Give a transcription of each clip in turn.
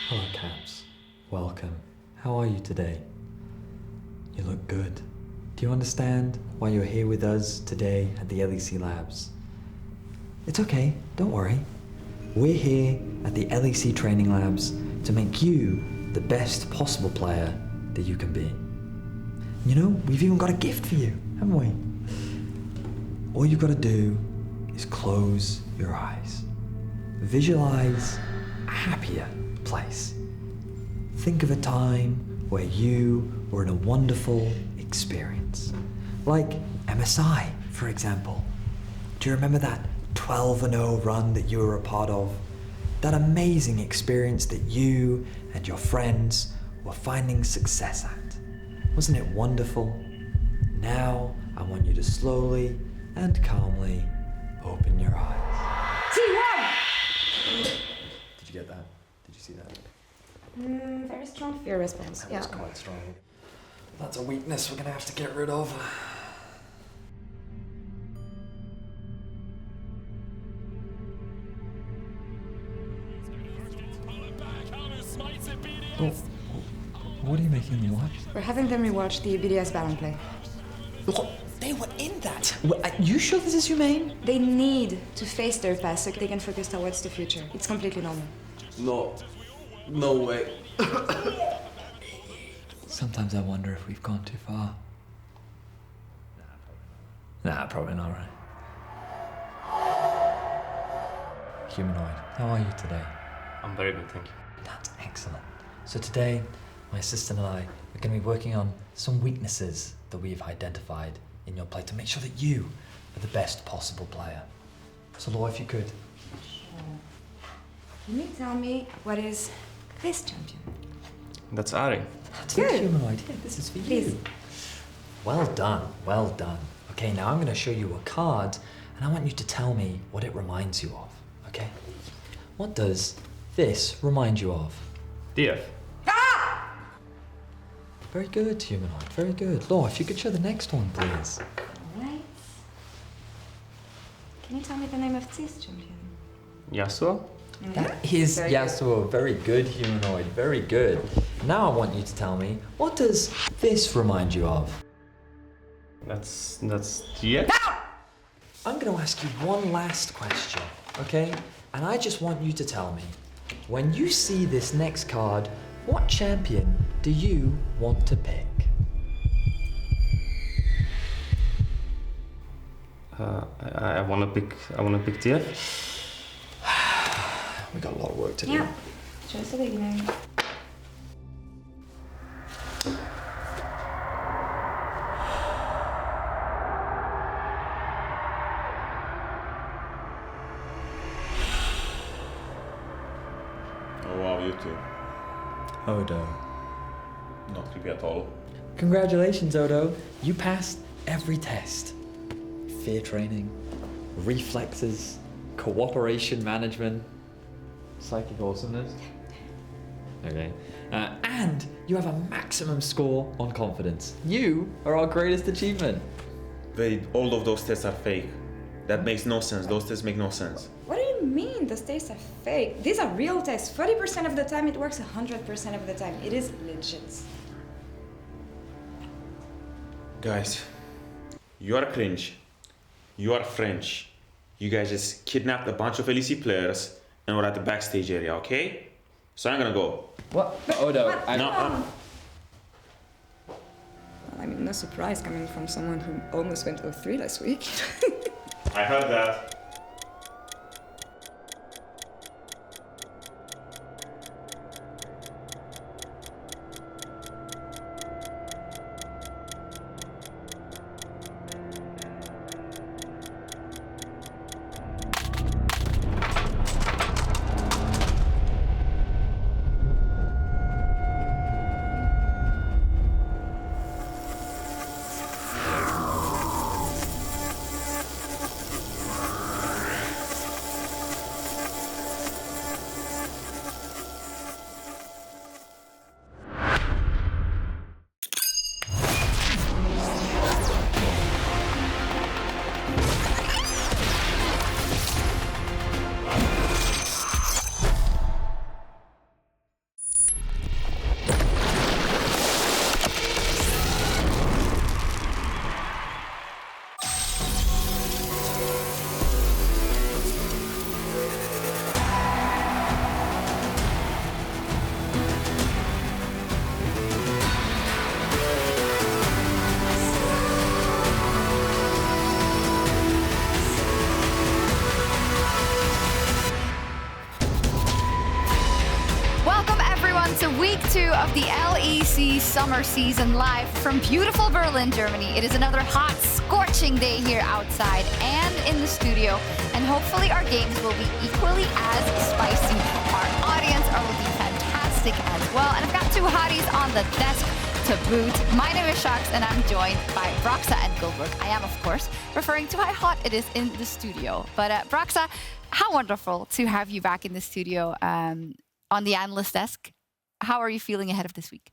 Hello, Caps. Welcome. How are you today? You look good. Do you understand why you're here with us today at the LEC Labs? It's okay, don't worry. We're here at the LEC Training Labs to make you the best possible player that you can be. You know, we've even got a gift for you, haven't we? All you've got to do is close your eyes. Visualize a happier place. Think of a time where you were in a wonderful experience. Like MSI, for example. Do you remember that 12-0 run that you were a part of? That amazing experience that you and your friends were finding success at. Wasn't it wonderful? Now I want you to slowly and calmly open your eyes. T1! Did you get that? Did you see that? Very strong fear response. That was quite strong. That's a weakness we're gonna have to get rid of. Oh, what are you making me watch? We're having them rewatch the BDS Baron play. Look, they were in that. You sure this is humane? They need to face their past so they can focus towards the future. It's completely normal. No way. Sometimes I wonder if we've gone too far. Nah, probably not, right? Humanoid, how are you today? I'm very good, thank you. That's excellent. So today, my assistant and I are going to be working on some weaknesses that we've identified in your play to make sure that you are the best possible player. So Laura, if you could. Sure. Can you tell me what is this champion? That's Ari. That's Good. a humanoid. Yeah, this is for Please. you. Well done, well done. Okay, now I'm going to show you a card and I want you to tell me what it reminds you of, okay? What does this remind you of? DF. Very good, humanoid, very good. Laura, if you could show the next one, please. Alright. Can you tell me the name of this champion? Yasuo? That is Very good. Yasuo. Very good, humanoid. Very good. Now I want you to tell me, what does this remind you of? That's DF? I'm going to ask you one last question, okay? And I just want you to tell me, when you see this next card, what champion do you want to pick? I wanna pick DF. We got a lot of work to do. Yeah, just the beginning. Oh wow, you too. Odo. Not creepy at all. Congratulations, Odo. You passed every test. Fear training, reflexes, cooperation management, psychic awesomeness. Okay. And you have a maximum score on confidence. You are our greatest achievement. Wait, all of those tests are fake. That makes no sense. Those tests make no sense. What do you mean? Those tests are fake. These are real tests. 40% of the time it works, 100% of the time. It is legit. Guys, you are cringe. You are French. You guys just kidnapped a bunch of LEC players and we're at the backstage area, okay? So I'm gonna go. What? Odo, No. Well, I mean, no surprise coming from someone who almost went 0-3 last week. I heard that. to week 2 of the LEC summer season live from beautiful Berlin, Germany. It is another hot, scorching day here outside and in the studio, and hopefully our games will be equally as spicy. Our audience are looking fantastic as well, and I've got 2 hotties on the desk to boot. My name is Shax, and I'm joined by Broxa and Goldberg. I am, of course, referring to how hot it is in the studio. But Broxa, how wonderful to have you back in the studio on the analyst desk. How are you feeling ahead of this week?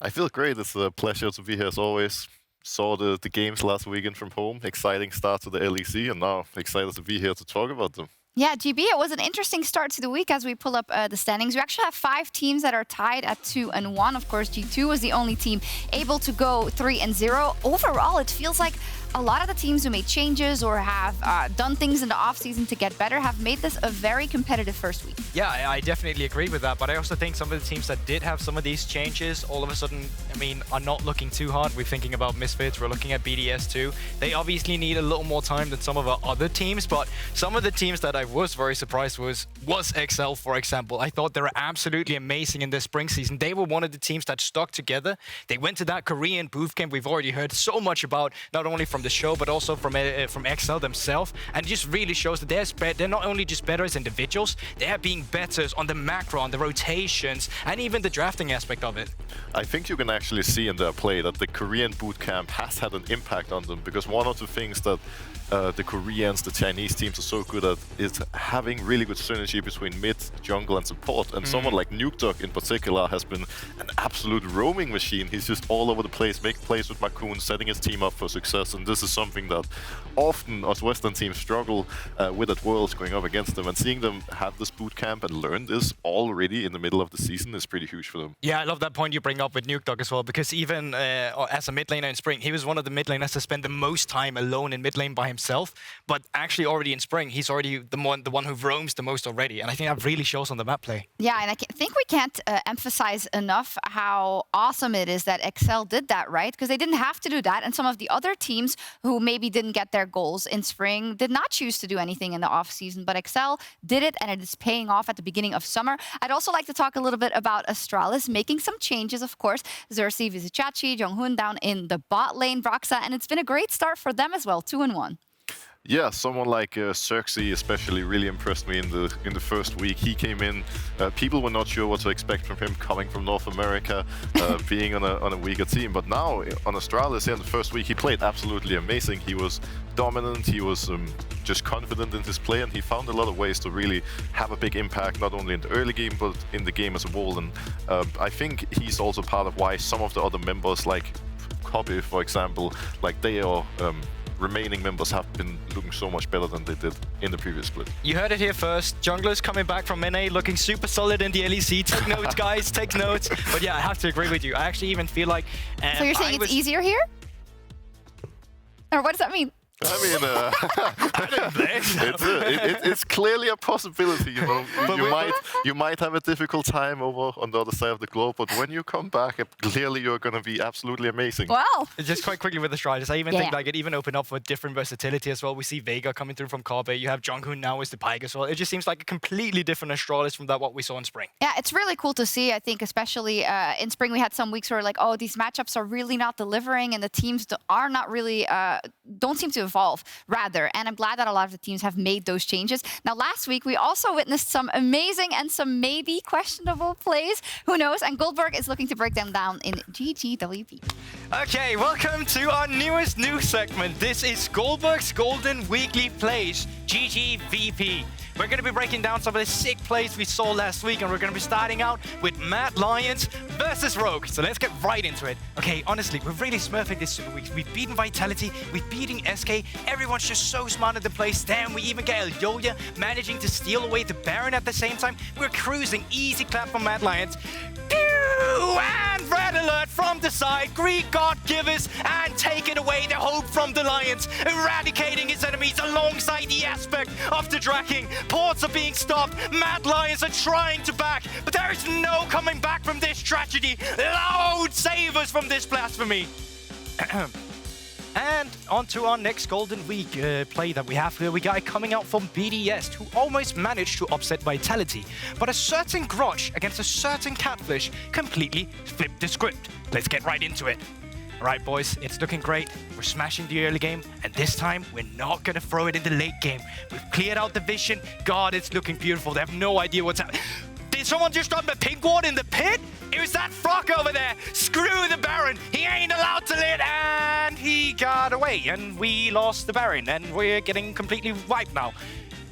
I feel great. It's a pleasure to be here as always. Saw the games last weekend from home. Exciting start to the LEC, and now excited to be here to talk about them. Yeah, GB, it was an interesting start to the week as we pull up the standings. We actually have 5 teams that are tied at 2-1. Of course, G2 was the only team able to go 3-0. Overall, it feels like a lot of the teams who made changes or have done things in the offseason to get better have made this a very competitive first week. Yeah, I definitely agree with that, but I also think some of the teams that did have some of these changes all of a sudden, I mean, are not looking too hard. We're thinking about Misfits, we're looking at BDS too. They obviously need a little more time than some of our other teams, but some of the teams that I was very surprised was XL, for example. I thought they were absolutely amazing in this spring season. They were one of the teams that stuck together. They went to that Korean booth camp we've already heard so much about, not only from the show, but also from XL themselves. And it just really shows that they're not only just better as individuals, they're being better on the macro, on the rotations, and even the drafting aspect of it. I think you can actually see in their play that the Korean bootcamp has had an impact on them, because one of the things that the Koreans, the Chinese teams are so good at is having really good synergy between mid, jungle, and support. And someone like Nukedog in particular has been an absolute roaming machine. He's just all over the place, making plays with Makoon, setting his team up for success. And this is something that often us Western teams struggle with at Worlds, going up against them. And seeing them have this bootcamp and learn this already in the middle of the season is pretty huge for them. Yeah, I love that point you bring up with Nukedog as well, because even as a mid laner in spring, he was one of the mid laners to spend the most time alone in mid lane by himself. But actually already in spring, he's already the one who roams the most already. And I think that really shows on the map play. Yeah, and I think we can't emphasize enough how awesome it is that XL did that, right? Because they didn't have to do that. And some of the other teams who maybe didn't get their goals in spring did not choose to do anything in the offseason. But XL did it, and it is paying off at the beginning of summer. I'd also like to talk a little bit about Astralis making some changes, of course. Xerxes, Vizichachi, Jonghoon down in the bot lane, Broxa, and it's been a great start for them as well, 2-1. Yeah, someone like Xerxes especially really impressed me in the first week. He came in, people were not sure what to expect from him coming from North America, being on a weaker team. But now on Astralis, in the first week, he played absolutely amazing. He was dominant, he was just confident in his play, and he found a lot of ways to really have a big impact, not only in the early game, but in the game as a whole. And I think he's also part of why some of the other members, like Kobe, for example, like they are remaining members have been looking so much better than they did in the previous split. You heard it here first. Junglers coming back from NA looking super solid in the LEC. Take notes, guys, take notes. But yeah, I have to agree with you. I actually even feel like... so you're saying it's easier here? Or what does that mean? I mean, it's clearly a possibility. You know, you might have a difficult time over on the other side of the globe, but when you come back, clearly you're going to be absolutely amazing. Wow! Just quite quickly with the Astralis, I even think like it even opened up for different versatility as well. We see Vega coming through from Kobe. You have Jonghoon now as the Pyke as well. It just seems like a completely different Astralis from what we saw in spring. Yeah, it's really cool to see. I think especially in spring we had some weeks where like, oh, these matchups are really not delivering, and the teams are not really don't seem to evolve, rather. And I'm glad that a lot of the teams have made those changes. Now, last week, we also witnessed some amazing and some maybe questionable plays. Who knows? And Goldberg is looking to break them down in GGWP. Okay, welcome to our newest news segment. This is Goldberg's Golden Weekly Plays, GGWP. We're going to be breaking down some of the sick plays we saw last week, and we're going to be starting out with Mad Lions versus Rogue. So let's get right into it. Okay, honestly, we're really smurfing this Super Week. We've beaten Vitality, we've beaten SK. Everyone's just so smart at the plays. Damn, we even get Elyoya managing to steal away the Baron at the same time. We're cruising. Easy clap from Mad Lions. And red alert from the side. Greek God give us and taking away the hope from the Lions, eradicating his enemies alongside the aspect of the Draking. Ports are being stopped. Mad Lions are trying to back, but there is no coming back from this tragedy. Lord save us from this blasphemy. And on to our next Golden Week play that we have here. We got it coming out from BDS, who almost managed to upset Vitality. But a certain Grudge against a certain Catfish completely flipped the script. Let's get right into it. All right, boys, it's looking great. We're smashing the early game, and this time, we're not gonna throw it in the late game. We've cleared out the vision. God, it's looking beautiful. They have no idea what's happening. Did someone just drop a pink ward in the pit? It was that Flock over there. Screw the Baron. He ain't allowed to live, and he got away, and we lost the Baron, and we're getting completely wiped now.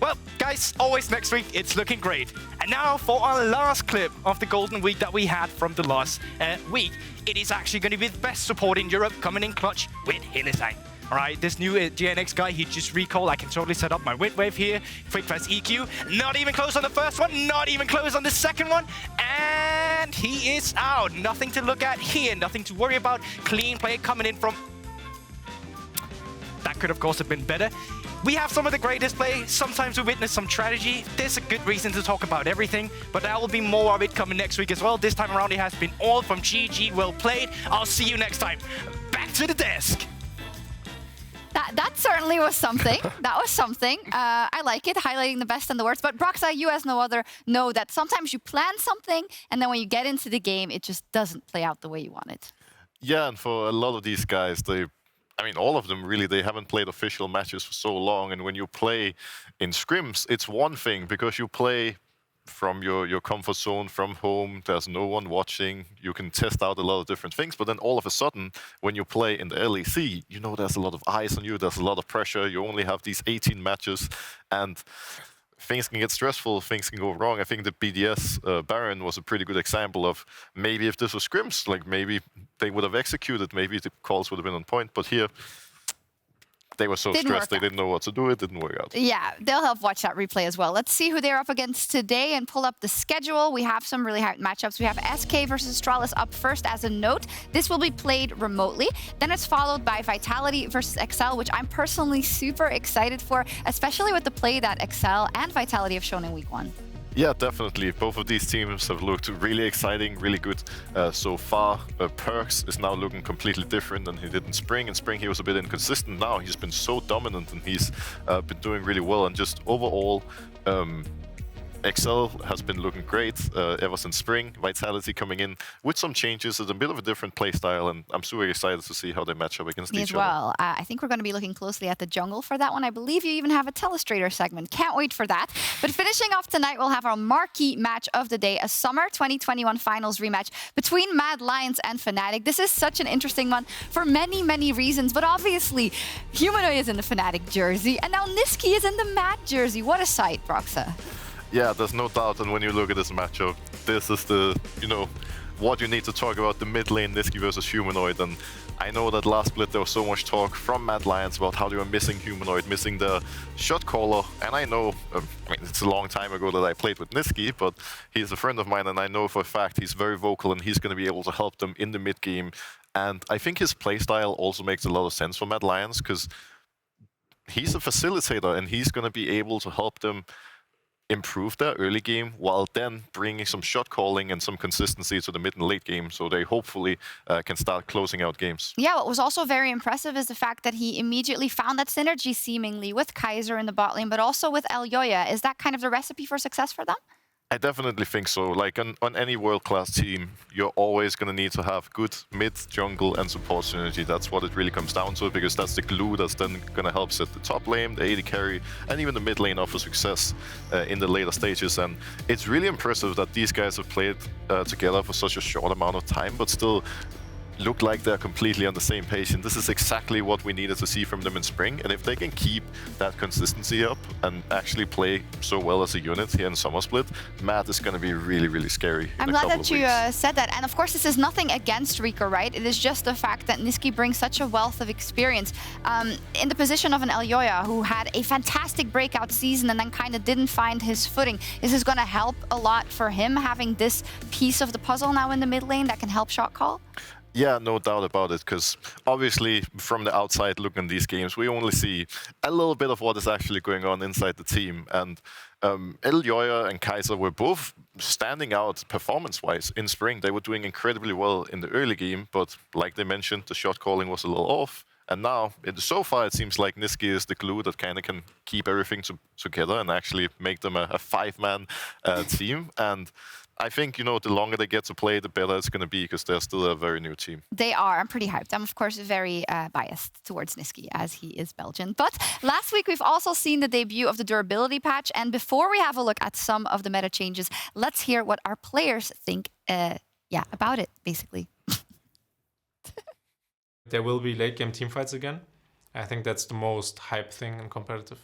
Well, guys, always next week, it's looking great. And now for our last clip of the Golden Week that we had from the last week. It is actually going to be the best support in Europe, coming in clutch with Hylissang. All right, this new GNX guy, he just recalled. I can totally set up my wind wave here. Quick fast EQ. Not even close on the first one. Not even close on the second one. And he is out. Nothing to look at here. Nothing to worry about. Clean play coming in from... That could, of course, have been better. We have some of the greatest play. Sometimes we witness some tragedy. There's a good reason to talk about everything, but there will be more of it coming next week as well. This time around, it has been all from GG. Well played. I'll see you next time. Back to the desk. That certainly was something. That was something. I like it, highlighting the best and the worst. But Broxa, you as no other know that sometimes you plan something, and then when you get into the game, it just doesn't play out the way you want it. Yeah, and for a lot of these guys, I mean, all of them really, they haven't played official matches for so long. And when you play in scrims, it's one thing because you play from your comfort zone, from home, there's no one watching, you can test out a lot of different things, but then all of a sudden, when you play in the LEC, you know there's a lot of eyes on you, there's a lot of pressure, you only have these 18 matches, and things can get stressful, things can go wrong. I think the BDS Baron was a pretty good example of maybe if this was scrims, like maybe they would have executed, maybe the calls would have been on point, but here, they were so stressed, they didn't know what to do, it didn't work out. Yeah, they'll help watch that replay as well. Let's see who they're up against today and pull up the schedule. We have some really hard matchups. We have SK versus Astralis up first as a note. This will be played remotely. Then it's followed by Vitality versus XL, which I'm personally super excited for, especially with the play that XL and Vitality have shown in week 1. Yeah, definitely. Both of these teams have looked really exciting, really good so far. Perks is now looking completely different than he did in Spring. In Spring, he was a bit inconsistent. Now he's been so dominant and he's been doing really well. And just overall, XL has been looking great ever since Spring. Vitality coming in with some changes. It's a bit of a different playstyle, and I'm super excited to see how they match up against each other. Well, I think we're going to be looking closely at the jungle for that one. I believe you even have a Telestrator segment. Can't wait for that. But finishing off tonight, we'll have our marquee match of the day, a Summer 2021 Finals rematch between Mad Lions and Fnatic. This is such an interesting one for many, many reasons, but obviously, Humanoid is in the Fnatic jersey, and now Nisqy is in the Mad jersey. What a sight, Broxa. Yeah, there's no doubt, and when you look at this matchup, this is the, what you need to talk about, the mid lane Nisqy versus Humanoid. And I know that last split there was so much talk from Mad Lions about how they were missing Humanoid, missing the shot caller, and I know, it's a long time ago that I played with Nisqy, but he's a friend of mine, and I know for a fact he's very vocal and he's going to be able to help them in the mid game. And I think his playstyle also makes a lot of sense for Mad Lions, because he's a facilitator and he's going to be able to help them improve their early game while then bringing some shot calling and some consistency to the mid and late game, so they hopefully can start closing out games. Yeah, what was also very impressive is the fact that he immediately found that synergy seemingly with Kaiser in the bot lane, but also with Elyoya. Is that kind of the recipe for success for them? I definitely think so. Like on any world-class team, you're always going to need to have good mid, jungle, and support synergy. That's what it really comes down to, because that's the glue that's then going to help set the top lane, the AD carry, and even the mid lane up for success in the later stages. And it's really impressive that these guys have played together for such a short amount of time, but still look like they're completely on the same page, and this is exactly what we needed to see from them in Spring. And if they can keep that consistency up and actually play so well as a unit here in Summer Split, Matt is going to be really, really scary. I'm glad that you said that. And of course, this is nothing against Rico, right? It is just the fact that Nisqy brings such a wealth of experience in the position of an Elyoya who had a fantastic breakout season and then kind of didn't find his footing. This is going to help a lot for him, having this piece of the puzzle now in the mid lane that can help shot call. Yeah, no doubt about it, because obviously from the outside looking at these games, we only see a little bit of what is actually going on inside the team. And Elyoya and Kaiser were both standing out performance-wise in Spring. They were doing incredibly well in the early game, but like they mentioned, the shot calling was a little off. And now, so far, it seems like Niski is the glue that kind of can keep everything together and actually make them a five-man team. And I think, the longer they get to play, the better it's going to be, because they're still a very new team. They are. I'm pretty hyped. I'm, of course, very biased towards Niski, as he is Belgian. But last week, we've also seen the debut of the durability patch. And before we have a look at some of the meta changes, let's hear what our players think about it, basically. There will be late game teamfights again. I think that's the most hype thing in competitive,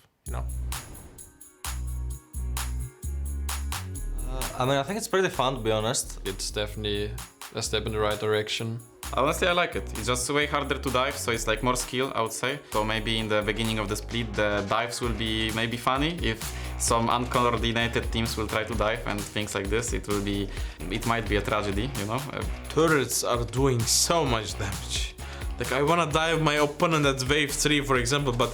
I think it's pretty fun, to be honest. It's definitely a step in the right direction. Honestly, I like it. It's just way harder to dive, so it's like more skill, I would say. So maybe in the beginning of the split, the dives will be maybe funny. If some uncoordinated teams will try to dive and things like this, it might be a tragedy, Turrets are doing so much damage. Like, I wanna dive my opponent at wave 3, for example, but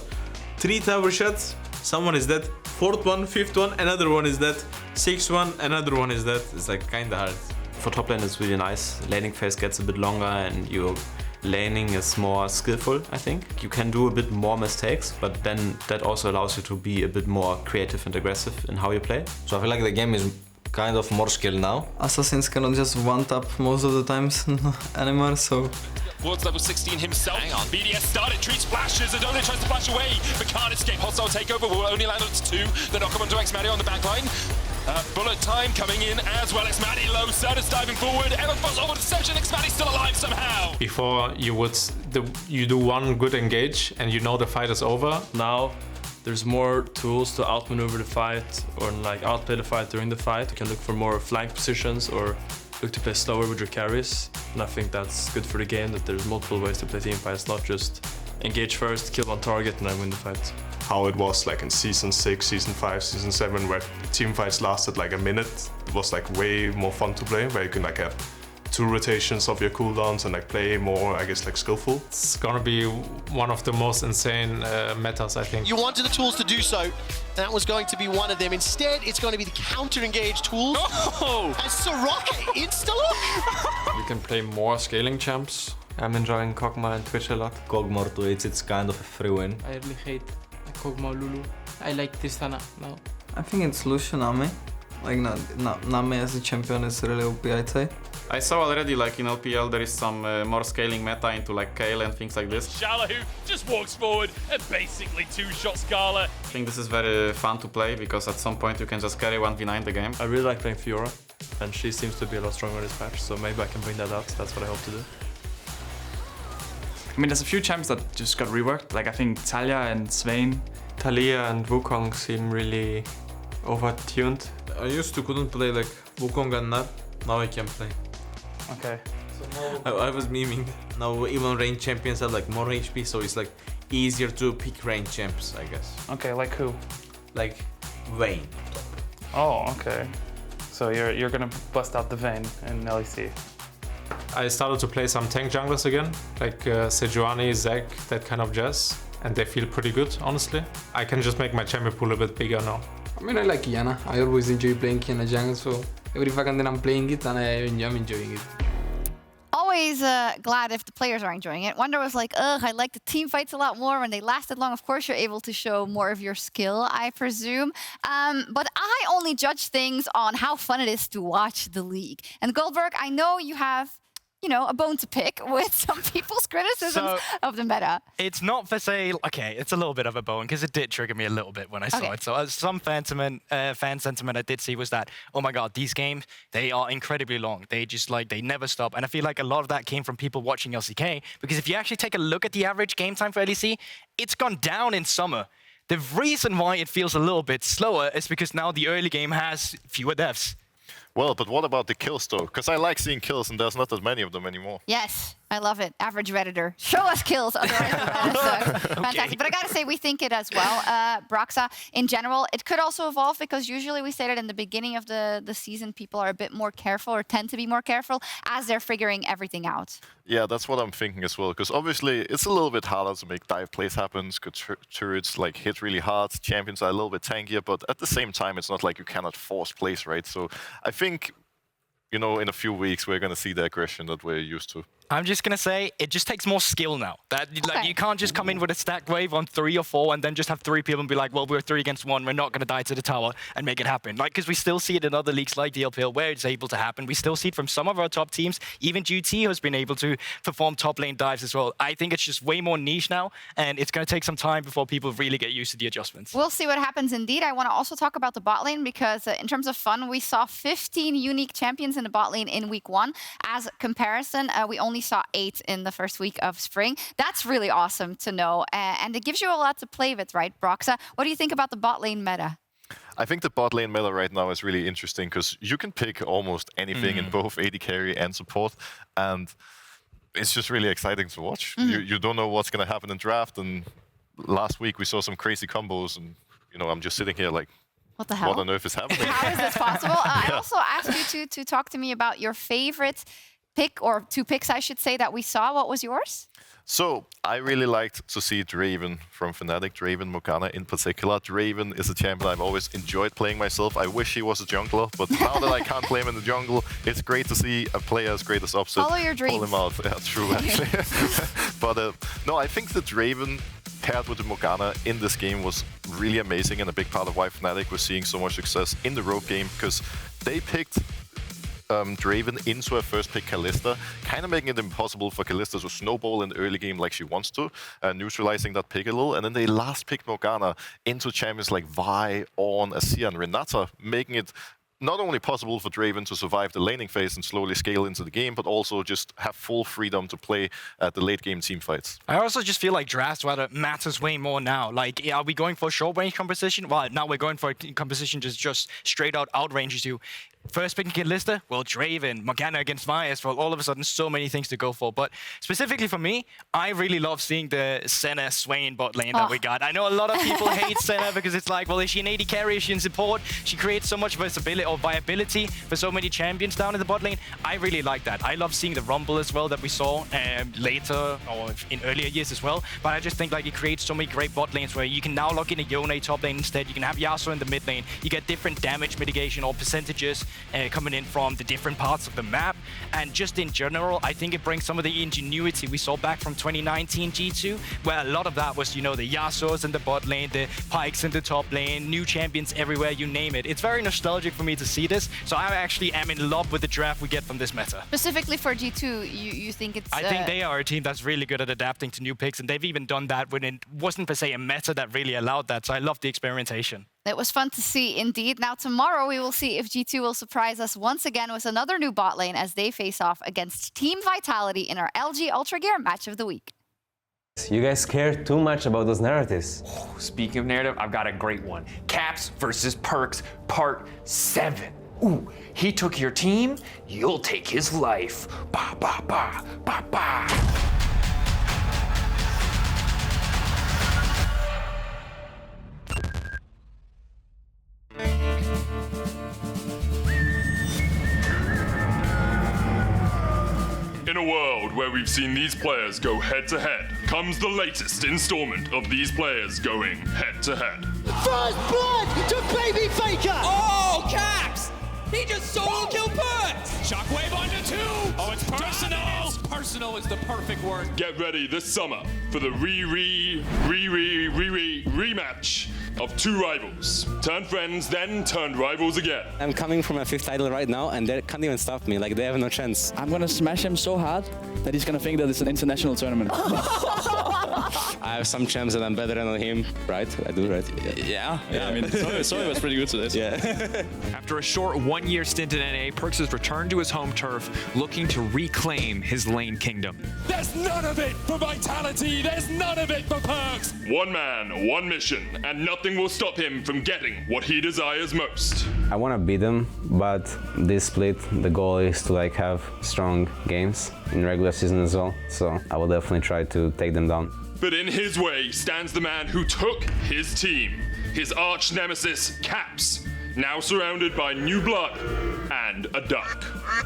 3 tower shots, someone is dead. 4th one, 5th one, another one is dead. 6th one, another one is dead. It's like kinda hard. For top lane, it's really nice. Laning phase gets a bit longer and your laning is more skillful, I think. You can do a bit more mistakes, but then that also allows you to be a bit more creative and aggressive in how you play. So I feel like the game is kind of more skill now. Assassins cannot just one-tap most of the times anymore, so... Ward's level 16 himself. Hang on. BDS started, treats flashes, and only tries to flash away, but can't escape. Hostile takeover will only land on to 2. The knock-up onto Xmadi on the back line. Bullet time coming in as well. Xmadi low, Certus diving forward. Evan falls over deception. Xmadi's still alive somehow. Before you do one good engage and the fight is over. Now there's more tools to outmaneuver the fight or like outplay the fight during the fight. You can look for more flank positions or look to play slower with your carries. And I think that's good for the game, that there's multiple ways to play team fights, not just engage first, kill one target, and then win the fight. How it was like in Season 6, Season 5, Season 7, where team fights lasted like a minute. It was like way more fun to play, where you can like have 2 rotations of your cooldowns and like play more, I guess, like skillful. It's gonna be one of the most insane metas, I think. You wanted the tools to do so. That was going to be one of them. Instead, it's going to be the counter-engage tools. Oh! And Soraka insta-lock! You can play more scaling champs. I'm enjoying Kog'Maw and Twitch a lot. Kog'Maw to it's kind of a free win. I really hate Kog'Maw Lulu. I like Tristana now. I think it's Lucian Nami. Like, Nami as a champion is really OP, I'd say. I saw already, like in LPL, there is some more scaling meta into like Kayle and things like this. Shala, who just walks forward and basically two-shots Scala. I think this is very fun to play because at some point you can just carry 1v9 the game. I really like playing Fiora, and she seems to be a lot stronger in this patch, so maybe I can bring that out. That's what I hope to do. I mean, there's a few champs that just got reworked. Like I think Talia and Swain. Talia and Wukong seem really overtuned. I used to couldn't play like Wukong and Nar. Now I can play. Okay. I was memeing. Now even range champions have like more HP, so it's like easier to pick range champs, I guess. Okay, like who? Like Vayne. Oh, okay. So you're gonna bust out the Vayne in LEC. I started to play some tank junglers again, like Sejuani, Zac, that kind of jazz, and they feel pretty good, honestly. I can just make my champion pool a bit bigger now. I mean, I like Kiana. I always enjoy playing Kiana jungle, so every fucking day I'm playing it and I'm enjoying it. Always glad if the players are enjoying it. Wonder was like, ugh, I like the team fights a lot more when they lasted long. Of course, you're able to show more of your skill, I presume. But I only judge things on how fun it is to watch the league. And Goldberg, I know you have, a bone to pick with some people's criticisms of the meta. It's not for say, okay, it's a little bit of a bone because it did trigger me a little bit when I saw it. So some fan sentiment I did see was that, oh my God, these games, they are incredibly long. They just they never stop. And I feel like a lot of that came from people watching LCK, because if you actually take a look at the average game time for LEC, it's gone down in summer. The reason why it feels a little bit slower is because now the early game has fewer deaths. Well, but what about the kills, though? Because I like seeing kills, and there's not that many of them anymore. Yes, I love it. Average Redditor. Show us kills. Otherwise, fantastic. But I gotta say, we think it as well. Broxa, in general, it could also evolve, because usually we say that in the beginning of the season, people are a bit more careful, or tend to be more careful, as they're figuring everything out. Yeah, that's what I'm thinking as well. Because obviously, it's a little bit harder to make dive plays happen. Because turrets hit really hard. Champions are a little bit tankier, but at the same time, it's not like you cannot force plays, right? So I think, in a few weeks, we're going to see the aggression that we're used to. I'm just gonna say it just takes more skill now. Like you can't just come in with a stack wave on 3 or 4 and then just have 3 people and be like, well, we're 3 against 1. We're not gonna die to the tower and make it happen. Like, because we still see it in other leagues like the LPL where it's able to happen. We still see it from some of our top teams. Even GT has been able to perform top lane dives as well. I think it's just way more niche now, and it's gonna take some time before people really get used to the adjustments. We'll see what happens indeed. I want to also talk about the bot lane because in terms of fun, we saw 15 unique champions in the bot lane in week 1. As comparison, we only saw 8 in the first week of spring. That's really awesome to know. And it gives you a lot to play with, right, Broxa? What do you think about the bot lane meta? I think the bot lane meta right now is really interesting because you can pick almost anything in both AD carry and support, and it's just really exciting to watch. You don't know what's going to happen in draft, and last week we saw some crazy combos, and I'm just sitting here like, what the hell? What on earth is happening? How is this possible? I also asked you to talk to me about your favorite pick, or 2 picks, I should say, that we saw. What was yours? So I really liked to see Draven from Fnatic, Draven Morgana in particular. Draven is a champion I've always enjoyed playing myself. I wish he was a jungler, but now that I can't play him in the jungle, it's great to see a player as great as Upset follow your dreams. pull him out. Yeah, true, actually. But no, I think the Draven paired with the Morgana in this game was really amazing and a big part of why Fnatic was seeing so much success in the rogue game, because they picked Draven into a first pick Kalista, kind of making it impossible for Kalista to snowball in the early game like she wants to, neutralizing that pick a little. And then they last picked Morgana into champions like Vi, Ornn, Azir, and Renata, making it not only possible for Draven to survive the laning phase and slowly scale into the game, but also just have full freedom to play at the late game team fights. I also just feel like draft rather matters way more now. Like, are we going for a short range composition? Well, now we're going for a composition just straight out outranges you. First picking Kalista, well, Draven, Morgana against Vyas, well, all of a sudden, so many things to go for. But specifically for me, I really love seeing the Senna Swain bot lane that we got. I know a lot of people hate Senna because it's like, well, is she an AD carry? Is she in support? She creates so much versatility or viability for so many champions down in the bot lane. I really like that. I love seeing the Rumble as well that we saw later or in earlier years as well. But I just think like it creates so many great bot lanes where you can now lock in a Yone top lane instead. You can have Yasuo in the mid lane. You get different damage mitigation or percentages coming in from the different parts of the map. And just in general, I think it brings some of the ingenuity we saw back from 2019 G2, where a lot of that was, the Yasuos in the bot lane, the Pikes in the top lane, new champions everywhere, you name it. It's very nostalgic for me to see this, so I actually am in love with the draft we get from this meta. Specifically for G2, you think it's... I think they are a team that's really good at adapting to new picks, and they've even done that when it wasn't per se a meta that really allowed that, so I love the experimentation. It was fun to see, indeed. Now, tomorrow, we will see if G2 will surprise us once again with another new bot lane as they face off against Team Vitality in our LG Ultra Gear Match of the Week. You guys care too much about those narratives. Oh, speaking of narrative, I've got a great one. Caps versus Perks, Part 7. Ooh, he took your team, you'll take his life. Ba, ba, ba, ba, ba. In a world where we've seen these players go head-to-head, comes the latest installment of these players going head-to-head. First blood to Baby Faker! Oh, Caps! He just solo killed Perks! Shockwave onto 2! Oh, it's personal! Personal is the perfect word. Get ready this summer for the rematch of 2 rivals. Turned friends, then turned rivals again. I'm coming from a 5th title right now, and they can't even stop me. Like, they have no chance. I'm gonna smash him so hard that he's gonna think that it's an international tournament. I have some champs that I'm better than him, right? I do, right? Yeah. I mean, Soy was pretty good today. So. Yeah. After a short 1-year stint in NA, Perks has returned to his home turf, looking to reclaim his lane kingdom. There's none of it for Vitality. There's none of it for Perks. One man, one mission, and nothing will stop him from getting what he desires most. I want to beat them, but this split, the goal is to have strong games in regular season as well. So I will definitely try to take them down. But in his way stands the man who took his team, his arch nemesis, Caps, now surrounded by new blood and a duck.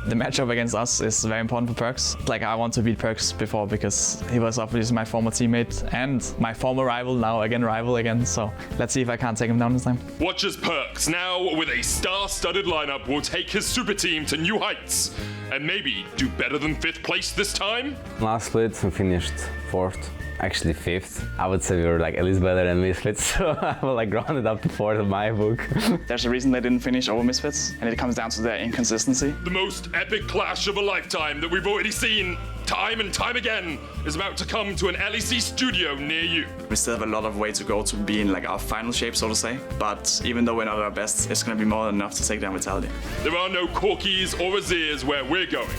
The matchup against us is very important for Perks. Like, I want to beat Perks before because he was obviously my former teammate and my former rival, now again rival again. So let's see if I can't take him down this time. Watch as Perks, now with a star-studded lineup, will take his super team to new heights and maybe do better than 5th place this time. Last split, we finished 4th. Actually 5th. I would say we were like at least better than Misfits, so I will like round it up to 4th in my book. There's a reason they didn't finish over Misfits, and it comes down to their inconsistency. The most epic clash of a lifetime that we've already seen time and time again is about to come to an LEC studio near you. We still have a lot of way to go to be in like our final shape, so to say. But even though we're not at our best, it's going to be more than enough to take down Vitality. There are no Corkies or Azirs where we're going.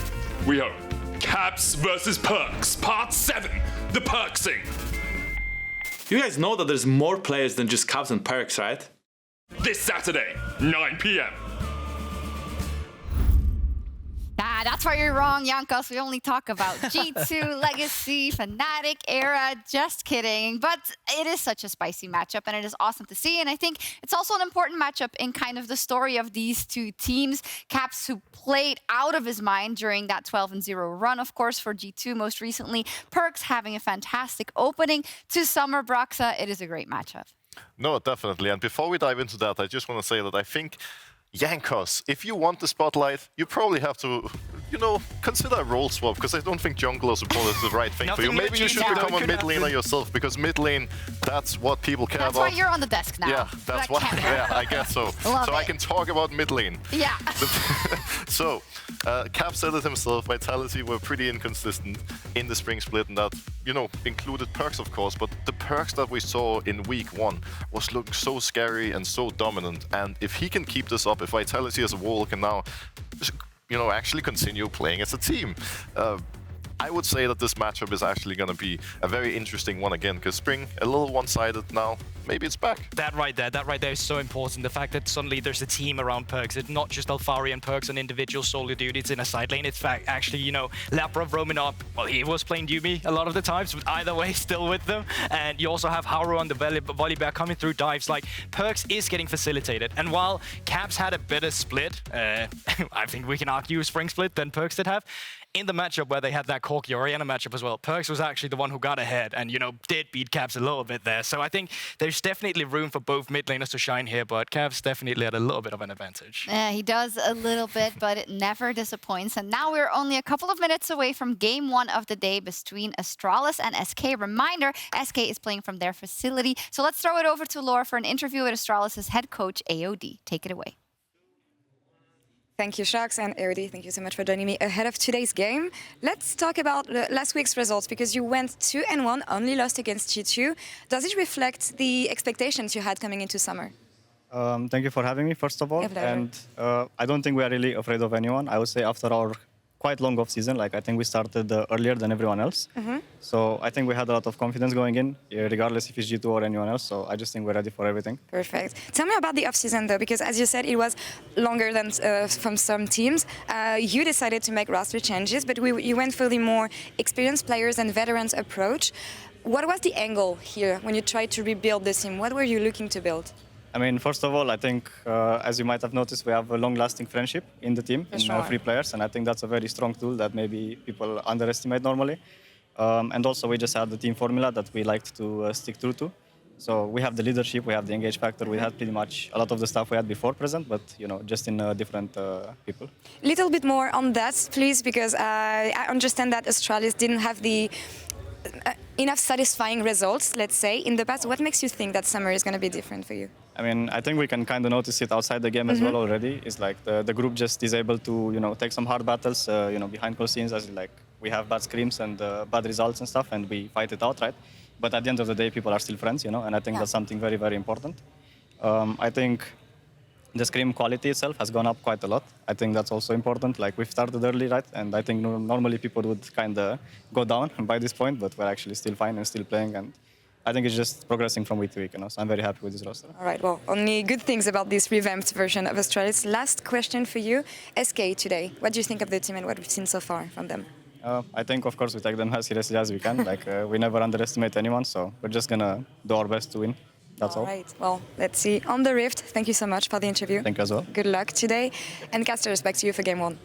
We hope. Caps versus Perks, Part 7, the Perksing. You guys know that there's more players than just Caps and Perks, right? This Saturday, 9 p.m. That's why you're wrong, Jankos. We only talk about G2, Legacy, Fnatic, Era. Just kidding. But it is such a spicy matchup, and it is awesome to see. And I think it's also an important matchup in kind of the story of these two teams. Caps, who played out of his mind during that 12-0 run, of course, for G2 most recently. Perks having a fantastic opening to Summer Broxa. It is a great matchup. No, definitely. And before we dive into that, I just want to say that I think Jankos, if you want the spotlight, you probably have to, you know, consider a role swap, because I don't think jungle or support is the right thing for you. Maybe you should become a mid laner yourself, because mid lane, that's what people care about. That's why you're on the desk now. Yeah, that's why. Yeah, I guess so. So I can talk about mid lane. Yeah. So, Cap said it himself, Vitality were pretty inconsistent in the spring split, and that, you know, included Perks, of course, but the Perks that we saw in week 1 was looking so scary and so dominant, and if he can keep this up, if Vitality as a whole can now, you know, actually continue playing as a team, I would say that this matchup is actually going to be a very interesting one again, because Spring, a little one-sided now, maybe it's back. That right there is so important. The fact that suddenly there's a team around Perks. It's not just Alfari and Perks on individual solo duties in a side lane. It's fact, actually, you know, Laprov roaming up. Well, he was playing Yumi a lot of the times, but either way, still with them. And you also have Haru on the Volibear coming through dives. Like, Perks is getting facilitated. And while Caps had a better split, I think we can argue Spring split than Perks did have. In the matchup where they had that Corki Orianna matchup as well, Perks was actually the one who got ahead and, you know, did beat Caps a little bit there. So I think there's definitely room for both mid laners to shine here, but Caps definitely had a little bit of an advantage. Yeah, he does a little bit, but it never disappoints. And now we're only a couple of minutes away from game 1 of the day between Astralis and SK. Reminder, SK is playing from their facility. So let's throw it over to Laura for an interview with Astralis' head coach, AOD. Take it away. Thank you, Shax, and AOD, thank you so much for joining me ahead of today's game. Let's talk about last week's results, because you went 2-1, only lost against G2. Does it reflect the expectations you had coming into summer? Thank you for having me, first of all. And I don't think we are really afraid of anyone. I would say after our quite long off season, like I think we started earlier than everyone else. So I think we had a lot of confidence going in, regardless if it's G2 or anyone else. So I just think we're ready for everything. Perfect. Tell me about the off season though, because as you said, it was longer than from some teams. You decided to make roster changes, but you went for the more experienced players and veterans approach. What was the angle here when you tried to rebuild the team? What were you looking to build? I mean, first of all, I think, as you might have noticed, we have a long-lasting friendship in the team, in 3 players, and I think that's a very strong tool that maybe people underestimate normally. And also, we just had the team formula that we liked to stick true to. So we have the leadership, we have the engage factor, we had pretty much a lot of the stuff we had before present, but, you know, just in different people. Little bit more on that, please, because I understand that Astralis didn't have the enough satisfying results, let's say, in the past. What makes you think that summer is going to be different for you? I mean, I think we can kind of notice it outside the game as well already. It's like the group just is able to, you know, take some hard battles, you know, behind closed scenes, as like we have bad scrims and bad results and stuff, and we fight it out, right? But at the end of the day, people are still friends, you know, and I think that's something very, very important. I think the scrim quality itself has gone up quite a lot. I think that's also important. Like, we've started early, right? And I think normally people would kind of go down by this point, but we're actually still fine and still playing. And I think it's just progressing from week to week, you know, so I'm very happy with this roster. All right, well, only good things about this revamped version of Astralis. Last question for you, SK today. What do you think of the team and what we've seen so far from them? I think, of course, we take them as seriously as we can. Like, we never underestimate anyone, so we're just going to do our best to win. That's all. All right, well, let's see. On the Rift, thank you so much for the interview. Thank you as well. Good luck today. And casters, back to you for game 1.